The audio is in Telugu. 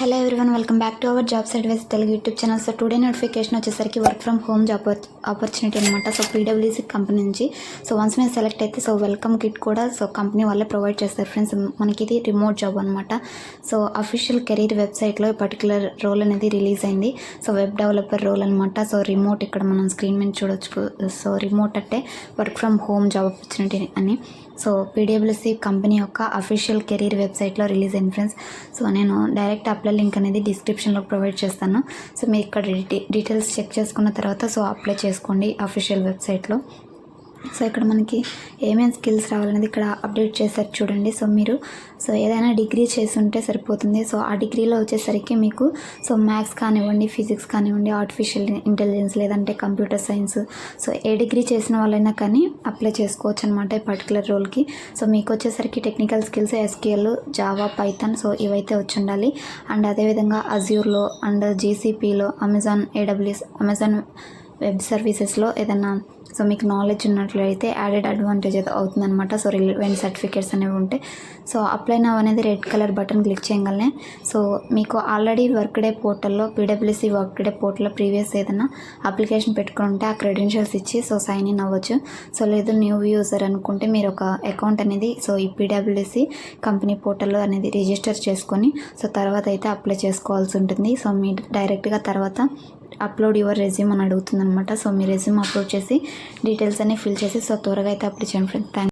Hello everyone, welcome back to our jobs advice Telugu YouTube channel. So today notification వచ్చేసరికి work from home job opportunity అనమాట. సో పీడబ్ల్యూసీ కంపెనీ నుంచి. సో వన్స్ మేము సెలెక్ట్ అయితే సో వెల్కమ్ కిట్ కూడా సో కంపెనీ వాళ్ళే ప్రొవైడ్ చేస్తారు ఫ్రెండ్స్. మనకి ఇది రిమోట్ జాబ్ అనమాట. సో అఫీషియల్ కెరీర్ వెబ్సైట్లో పర్టికులర్ రోల్ అనేది రిలీజ్ అయింది. సో వెబ్ డెవలపర్ రోల్ అనమాట. సో రిమోట్ ఇక్కడ మనం స్క్రీన్ మీద చూడొచ్చు. సో రిమోట్ అంటే work from home job opportunity అని. సో పీడబ్ల్యూసీ కంపెనీ యొక్క అఫీషియల్ కెరీర్ వెబ్సైట్లో రిలీజ్ అయింది ఫ్రెండ్స్. సో నేను డైరెక్ట్ అప్లై లింక్ అనేది డిస్క్రిప్షన్లో ప్రొవైడ్ చేస్తాను. సో మీరు ఇక్కడ డీటెయిల్స్ చెక్ చేసుకున్న తర్వాత సో అప్లై చేసుకోండి అఫీషియల్ వెబ్సైట్లో. సో ఇక్కడ మనకి ఏమేమి స్కిల్స్ రావాలనేది ఇక్కడ అప్డేట్ చేశారు చూడండి. సో మీరు సో ఏదైనా డిగ్రీ చేసి ఉంటే సరిపోతుంది. సో ఆ డిగ్రీలో వచ్చేసరికి మీకు సో మ్యాథ్స్ కానివ్వండి, ఫిజిక్స్ కానివ్వండి, ఆర్టిఫిషియల్ ఇంటెలిజెన్స్ లేదంటే కంప్యూటర్ సైన్స్, సో ఏ డిగ్రీ చేసిన వాళ్ళైనా కానీ అప్లై చేసుకోవచ్చు అనమాట ఈ పర్టికులర్ రోల్కి. సో మీకు వచ్చేసరికి technical skills SQL, Java, Python so ఇవైతే వచ్చి ఉండాలి. అండ్ అదేవిధంగా అజ్యూర్లో అండ్ జీసీపీలో, అమెజాన్ ఏడబ్ల్యూఎస్, అమెజాన్ వెబ్ సర్వీసెస్లో ఏదైనా సో మీకు నాలెడ్జ్ ఉన్నట్లయితే యాడెడ్ అడ్వాంటేజ్ అయితే అవుతుందన్నమాట. సో రిలవెంట్ సర్టిఫికేట్స్ అనేవి ఉంటాయి. సో అప్లై నౌ అనేది రెడ్ కలర్ బటన్ క్లిక్ చేయగలనే సో మీకు ఆల్రెడీ వర్క్డే పోర్టల్లో పీడబ్ల్యూసీ వర్క్డే పోర్టల్లో ప్రీవియస్ ఏదైనా అప్లికేషన్ పెట్టుకుని ఉంటే ఆ క్రెడెన్షియల్స్ ఇచ్చి సో సైన్ ఇన్ అవ్వచ్చు. సో లేదు న్యూ యూజర్ అనుకుంటే మీరు ఒక అకౌంట్ అనేది సో ఈ పీడబ్ల్యూసీ కంపెనీ పోర్టల్లో అనేది రిజిస్టర్ చేసుకొని సో తర్వాత అయితే అప్లై చేసుకోవాల్సి ఉంటుంది. సో మీరు డైరెక్ట్గా తర్వాత అప్లోడ్ యువర్ రెజ్యూమ్ అని అడుగుతుంది అనమాట. సో మీ రెజ్యూమ్ అప్లోడ్ చేసి డీటెయిల్స్ అన్ని ఫిల్ చేసి సో త్వరగా అయితే అప్లై చేయండి ఫ్రెండ్స్. థ్యాంక్